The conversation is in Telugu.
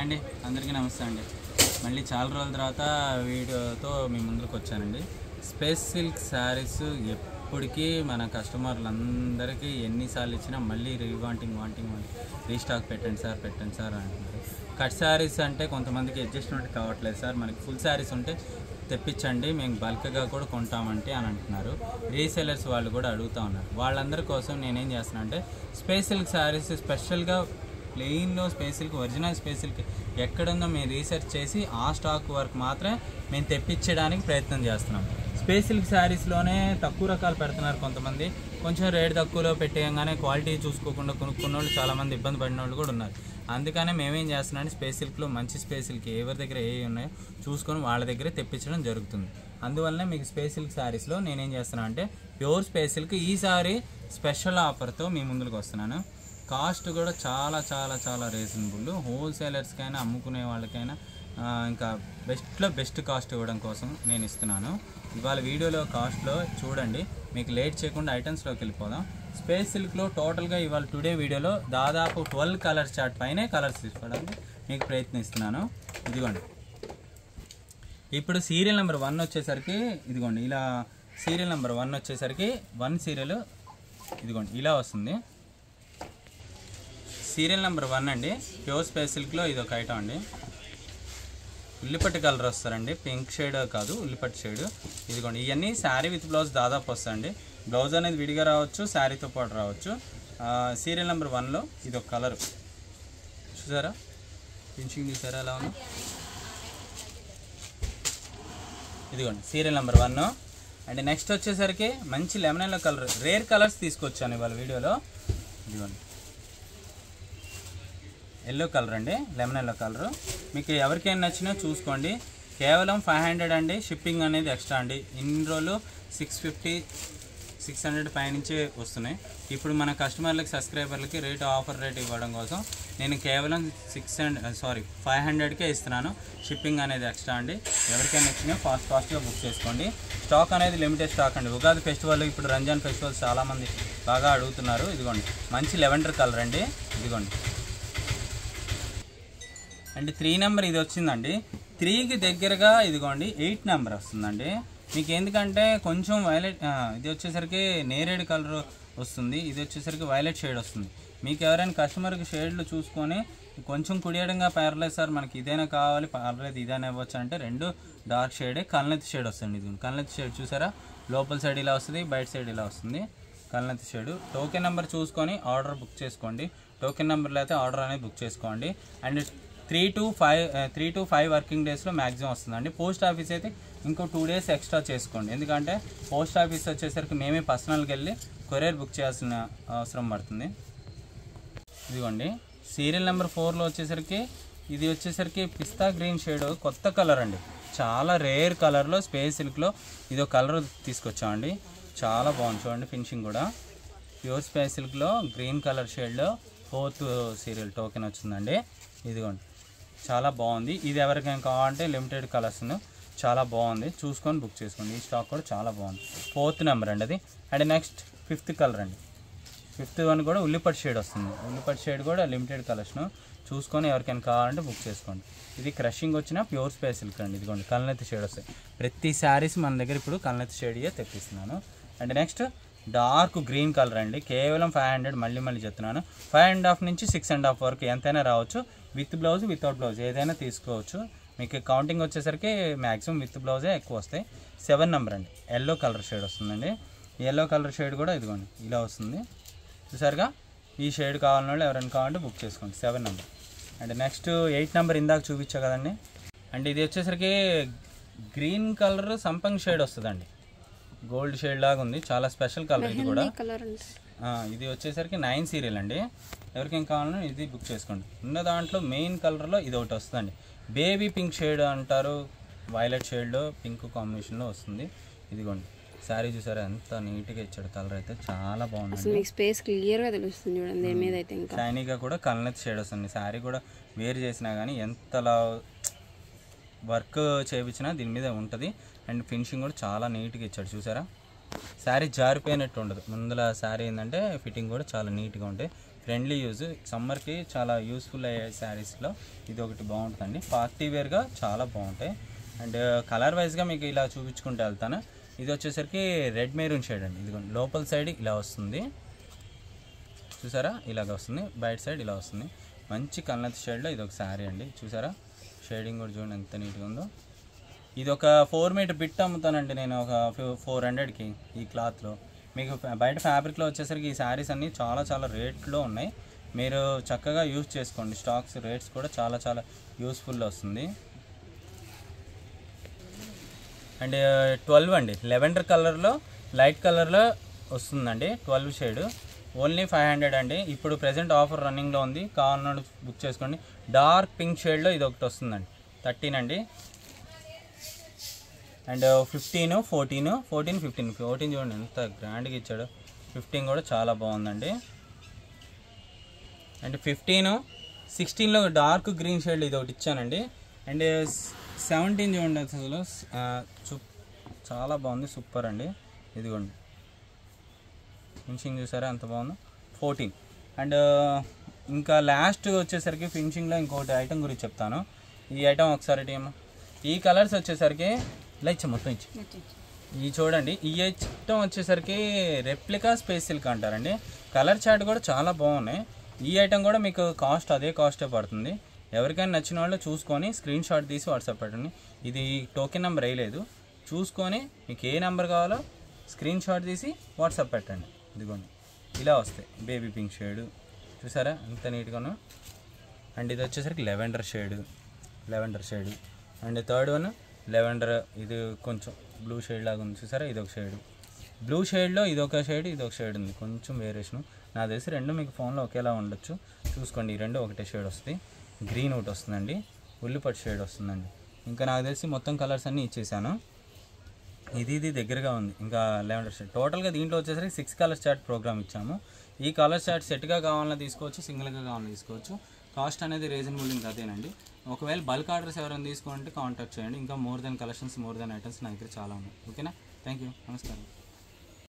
అండి అందరికీ నమస్తే అండి. మళ్ళీ చాలా రోజుల తర్వాత వీడియోతో మీ ముందుకు వచ్చానండి. స్పేస్ సిల్క్ శారీస్ ఎప్పటికీ మన కస్టమర్లందరికీ ఎన్నిసార్లు ఇచ్చినా మళ్ళీ వాంటింగ్ రీస్టాక్ పెట్టండి సార్ అంటున్నారు. కట్ శారీస్ అంటే కొంతమందికి అడ్జస్ట్మెంట్ కావట్లేదు సార్, మనకి ఫుల్ శారీస్ ఉంటే తెప్పించండి, మేము బల్క్గా కూడా కొంటామంటే అని అంటున్నారు. రీసెలర్స్ వాళ్ళు కూడా అడుగుతూ ఉన్నారు. వాళ్ళందరి కోసం నేనేం చేస్తున్నా అంటే స్పేస్ సిల్క్ శారీస్ స్పెషల్గా ప్లెయిన్లో space silk original space silk ఎక్కడుందో మేము రీసెర్చ్ చేసి ఆ స్టాక్ వరకు మాత్రమే మేము తెప్పించడానికి ప్రయత్నం చేస్తున్నాం. స్పేస్ సిల్క్ శారీస్లోనే తక్కువ రకాలు పెడుతున్నారు కొంతమంది, కొంచెం రేట్ తక్కువలో పెట్టేయంగానే క్వాలిటీ చూసుకోకుండా కొనుక్కున్న వాళ్ళు చాలామంది ఇబ్బంది పడిన వాళ్ళు కూడా ఉన్నారు. అందుకనే మేమేం చేస్తున్నాం, స్పేస్ సిల్క్లో మంచి స్పేస్ సిల్క్ ఎవరి దగ్గర ఏ ఉన్నాయో చూసుకొని వాళ్ళ దగ్గరే తెప్పించడం జరుగుతుంది. అందువల్లనే మీకు స్పేస్ సిల్క్ శారీస్లో నేనేం చేస్తున్నాను అంటే ప్యూర్ స్పేస్ సిల్క్ ఈసారి స్పెషల్ ఆఫర్తో మీ ముందుకు వస్తున్నాను. కాస్ట్ కూడా చాలా చాలా చాలా రీజనబుల్. హోల్సేలర్స్కైనా అమ్ముకునే వాళ్ళకైనా ఇంకా బెస్ట్ కాస్ట్ ఇవ్వడం కోసం నేను ఇస్తున్నాను. ఇవాళ వీడియోలో కాస్ట్లో చూడండి. మీకు లేట్ చేయకుండా ఐటమ్స్లోకి వెళ్ళిపోదాం. స్పేస్ సిల్క్లో టోటల్గా ఇవాళ టుడే వీడియోలో దాదాపు 12 కలర్స్ చార్ట్ పైనే కలర్స్ తీసుకోవడానికి మీకు ప్రయత్నిస్తున్నాను. ఇదిగోండి, ఇప్పుడు సీరియల్ నెంబర్ 1 వచ్చేసరికి ఇదిగోండి ఇలా సీరియల్ నెంబర్ 1 వచ్చేసరికి 1 సీరియల్ ఇదిగోండి ఇలా వస్తుంది. సీరియల్ నెంబర్ 1 అండి, ప్యూర్ స్పేస్ సిల్క్లో ఇది ఒక ఐటమ్ అండి. ఉల్లిపట్టి కలర్ వస్తారండి, పింక్ షేడ్ కాదు ఉల్లిపట్టి షేడ్. ఇదిగోండి ఇవన్నీ శారీ విత్ బ్లౌజ్ దాదాపు వస్తాయండి. బ్లౌజ్ అనేది విడిగా రావచ్చు, శారీతో పాటు రావచ్చు. సీరియల్ నెంబర్ 1లో ఇది ఒక కలర్ చూసారా, ఫినిషింగ్ చూసారా ఎలా ఉంది. ఇదిగోండి సీరియల్ నెంబర్ 1. అండ్ నెక్స్ట్ వచ్చేసరికి మంచి lemon yellow colour, rare colours తీసుకొచ్చాను ఇవాళ వీడియోలో. ఇదిగోండి ఎల్లో కలర్ అండి, లెమన్ ఎల్లో కలరు. మీకు ఎవరికైనా నచ్చినా చూసుకోండి. కేవలం 500 అండి, షిప్పింగ్ అనేది ఎక్స్ట్రా అండి. ఇన్ని రోజులు 650-600 పైనుంచే వస్తున్నాయి. ఇప్పుడు మన కస్టమర్లకి సబ్స్క్రైబర్లకి ఆఫర్ రేట్ ఇవ్వడం కోసం నేను కేవలం 500కే ఇస్తున్నాను. షిప్పింగ్ అనేది ఎక్స్ట్రా అండి. ఎవరికైనా నచ్చినా ఫాస్ట్గా బుక్ చేసుకోండి. స్టాక్ అనేది లిమిటెడ్ స్టాక్ అండి. ఉగాది ఫెస్టివల్, ఇప్పుడు రంజాన్ ఫెస్టివల్ చాలామంది బాగా అడుగుతున్నారు. ఇదిగోండి మంచి లెవెండర్ కలర్ అండి. ఇదిగోండి అండ్ 3 నెంబర్ ఇది వచ్చిందండి. 3కి దగ్గరగా ఇదిగోండి 8 నెంబర్ వస్తుందండి. మీకు ఎందుకంటే కొంచెం వైలెట్, ఇది వచ్చేసరికి నేరేడు కలర్ వస్తుంది, ఇది వచ్చేసరికి వైలెట్ షేడ్ వస్తుంది. మీకు ఎవరైనా కస్టమర్కి షేడ్లు చూసుకొని కొంచెం కుడియడంగా పర్లేదు సార్ మనకి ఇదైనా కావాలి, పర్లేదు ఇదైనా ఇవ్వచ్చు అంటే 2 డార్క్ షేడే కల్నెత్తి షేడ్ వస్తుంది. ఇది కల్నెత్తి షేడ్ చూసారా, లోపల సైడ్ ఇలా వస్తుంది, బయట సైడ్ ఇలా వస్తుంది కల్నెత్తి షేడ్. టోకెన్ నెంబర్ చూసుకొని ఆర్డర్ బుక్ చేసుకోండి. టోకెన్ నెంబర్లో అయితే ఆర్డర్ అనేది బుక్ చేసుకోండి. అండ్ 3 to 5 వర్కింగ్ డేస్లో మ్యాక్సిమం వస్తుందండి. పోస్ట్ ఆఫీస్ అయితే ఇంకో 2 డేస్ ఎక్స్ట్రా చేసుకోండి. ఎందుకంటే పోస్ట్ ఆఫీస్ వచ్చేసరికి మేమే పర్సనల్గా వెళ్ళి కొరియర్ బుక్ చేయాల్సిన అవసరం పడుతుంది. ఇదిగోండి సీరియల్ నెంబర్ 4లో వచ్చేసరికి ఇది వచ్చేసరికి పిస్తా గ్రీన్ షేడ్, కొత్త కలర్ అండి. చాలా రేర్ కలర్లో స్పేస్ సిల్క్లో ఇదో కలర్ తీసుకొచ్చామండి. చాలా బాగుంది చూడండి, ఫినిషింగ్ కూడా ప్యూర్ స్పేస్ సిల్క్లో గ్రీన్ కలర్ షేడ్లో 4th సీరియల్ టోకెన్ వచ్చిందండి. ఇదిగోండి చాలా బాగుంది. ఇది ఎవరికైనా కావాలంటే లిమిటెడ్ కలర్స్ చాలా బాగుంది, చూసుకొని బుక్ చేసుకోండి. ఈ స్టాక్ కూడా చాలా బాగుంది. 4th నెంబర్ అండి అది. అండ్ నెక్స్ట్ 5th కలర్ అండి. 5th వన్ కూడా ఉల్లిపట్టి షేడ్ వస్తుంది. ఉల్లిపట్టి షేడ్ కూడా లిమిటెడ్ కలర్స్ను చూసుకొని ఎవరికైనా కావాలంటే బుక్ చేసుకోండి. ఇది క్రషింగ్ వచ్చిన ప్యూర్ స్పేస్ సిల్క్ అండి. ఇదిగోండి కల్నెత్తి షేడ్ వస్తాయి. ప్రతి శారీస్ మన దగ్గర ఇప్పుడు కల్నెత్తి షేడ్యే తెప్పిస్తున్నాను. And next dark green colour అండి. కేవలం 500, మళ్ళీ చెప్తున్నాను. 5.5 నుంచి 6.5 వరకు ఎంతైనా రావచ్చు. విత్ బ్లౌజ్, వితౌట్ బ్లౌజ్ ఏదైనా తీసుకోవచ్చు. మీకు కౌంటింగ్ వచ్చేసరికి మ్యాక్సిమం విత్ బ్లౌజే ఎక్కువ వస్తాయి. 7 నెంబర్ అండి, ఎల్లో కలర్ షేడ్ వస్తుందండి. ఎల్లో కలర్ షేడ్ కూడా ఇదిగోండి ఇలా వస్తుంది చూసారుగా. ఈ షేడ్ కావాలన్న వాళ్ళు ఎవరైనా కావాలంటే బుక్ చేసుకోండి. 7 నెంబర్. అండ్ నెక్స్ట్ 8 నెంబర్ ఇందాక చూపించా కదండి. అండ్ ఇది వచ్చేసరికి గ్రీన్ కలర్ సంపంగ్ షేడ్ వస్తుందండి. గోల్డ్ షేడ్ లాగా ఉంది, చాలా స్పెషల్ కలర్ ఇది కూడా. ఇది వచ్చేసరికి 9 సీరియల్ అండి. ఎవరికైనా కావాలన్నా ఇది బుక్ చేసుకోండి. ఉన్న దాంట్లో మెయిన్ కలర్లో ఇది ఒకటి వస్తుందండి. బేబీ పింక్ షేడ్ అంటారు, వైలెట్ షేడ్లో పింక్ కాంబినేషన్లో వస్తుంది. ఇదిగోండి శారీ చూసారా ఎంత నీట్గా ఇచ్చాడు, కలర్ అయితే చాలా బాగుంది. స్పేస్ క్లియర్గా తెలుస్తుంది చూడండి. ఏమేదైతే ఇంకా షైనీగా కూడా కల్నెత్ షేడ్ వస్తుంది. శారీ కూడా వేర్ చేసినా కానీ ఎంతలా వర్క్ చేయించినా దీని మీద ఉంటుంది. అండ్ ఫినిషింగ్ కూడా చాలా నీట్గా ఇచ్చాడు చూసారా. శారీ జారిపోయినట్టు ఉండదు. ముందుల శారీ ఏంటంటే ఫిట్టింగ్ కూడా చాలా నీట్గా ఉంటాయి. ఫ్రెండ్లీ యూజ్, సమ్మర్కి చాలా యూస్ఫుల్ అయ్యే శారీస్లో ఇది ఒకటి బాగుంటుందండి. పార్టీ వేర్గా చాలా బాగుంటాయి. అండ్ కలర్ వైజ్గా మీకు ఇలా చూపించుకుంటూ వెళ్తాను. ఇది వచ్చేసరికి రెడ్ మెరూన్ షేడ్ అండి. ఇదిగోండి లోపల సైడ్ ఇలా వస్తుంది, చూసారా ఇలాగ వస్తుంది, బయట సైడ్ ఇలా వస్తుంది. మంచి కల్నత్ షేడ్లో ఇది ఒక శారీ అండి. చూసారా షేడింగ్ కూడా చూడండి ఎంత నీట్గా ఉందో. ఇది ఒక 4 మీటర్ బిట్ అమ్ముతానండి నేను ఒక 400కి ఈ క్లాత్లో. మీకు బయట ఫ్యాబ్రిక్లో వచ్చేసరికి ఈ శారీస్ అన్నీ చాలా చాలా రేట్లో ఉన్నాయి. మీరు చక్కగా యూజ్ చేసుకోండి. స్టాక్స్ రేట్స్ కూడా చాలా చాలా యూస్ఫుల్లో వస్తుంది. అండ్ 12 అండి, లెవెండర్ కలర్లో లైట్ కలర్లో వస్తుందండి. 12 షేడ్ ఓన్లీ 500 అండి. ఇప్పుడు ప్రజెంట్ ఆఫర్ రన్నింగ్లో ఉంది, కావాలన్నా బుక్ చేసుకోండి. డార్క్ పింక్ షేడ్లో ఇది ఒకటి వస్తుందండి. 13 అండి. అండ్ 15, 14, 15 చూడండి ఎంత గ్రాండ్గా ఇచ్చాడు. 15 కూడా చాలా బాగుందండి. అండ్ 15, 16లో డార్క్ గ్రీన్ షేడ్ ఇది ఒకటి ఇచ్చానండి. అండ్ 17 చూడండి అసలు చాలా బాగుంది, సూపర్ అండి. ఇదిగోండి ఫినిషింగ్ చూసారా ఎంత బాగుందో. 14 అండ్ ఇంకా లాస్ట్ వచ్చేసరికి ఫినిషింగ్లో ఇంకోటి ఐటమ్ గురించి చెప్తాను. ఈ ఐటమ్ ఒకసారి టీమ్ ఈ కలర్స్ వచ్చేసరికి ఇలా ఇచ్చా మొత్తం ఇచ్చి ఈ చూడండి. ఈ ఐటమ్ వచ్చేసరికి రెప్లికా స్పేస్ సిల్క్ అంటారండి. కలర్ చార్ట్ కూడా చాలా బాగున్నాయి. ఈ ఐటమ్ కూడా మీకు కాస్ట్ అదే కాస్టే పడుతుంది. ఎవరికైనా నచ్చిన వాళ్ళు చూసుకొని స్క్రీన్ షాట్ తీసి వాట్సాప్ పెట్టండి. ఇది టోకెన్ నెంబర్ వేయలేదు, చూసుకొని మీకు ఏ నెంబర్ కావాలో స్క్రీన్ షాట్ తీసి వాట్సాప్ పెట్టండి. ఇదిగోండి ఇలా వస్తాయి. బేబీ పింక్ షేడు చూసారా ఎంత నీట్గానో. అండ్ ఇది వచ్చేసరికి lavender shade and third one lavender, ఇది కొంచెం బ్లూ షేడ్ లాగా ఉంది చూసారా. ఇది ఒక షేడు బ్లూ షేడ్లో ఇదొక షేడ్ ఇదొక షేడ్ ఉంది, కొంచెం వేరియేషను. నాకు తెలిసి రెండు మీకు ఫోన్లో ఒకేలా ఉండొచ్చు, చూసుకోండి. ఈ రెండు ఒకటే షేడ్ వస్తుంది. గ్రీన్ ఒకటి వస్తుందండి, ఉల్లిపట్టు షేడ్ వస్తుందండి. ఇంకా నాకు తెలిసి మొత్తం కలర్స్ అన్నీ ఇచ్చేసాను. ఇది దగ్గరగా ఉంది. ఇంకా లెవెండర్ షేడ్. టోటల్గా దీంట్లో వచ్చేసరికి 6 కలర్ చార్ట్ ప్రోగ్రామ్ ఇచ్చాము. ఈ కలర్ చార్ట్ సెట్గా కావాలన్నా తీసుకోవచ్చు, సింగిల్గా కావాలన్నా తీసుకోవచ్చు. కాస్ట్ అనేది రీజనబుల్ ఇంకా అదేనండి. ఒకవేళ బల్క్ ఆర్డర్స్ ఎవరైనా తీసుకోవాలంటే కాంటాక్ట్ చేయండి. ఇంకా more than collections, more than items నా దగ్గర చాలా ఉన్నాయి. ఓకేనా, థ్యాంక్ యూ, నమస్కారం.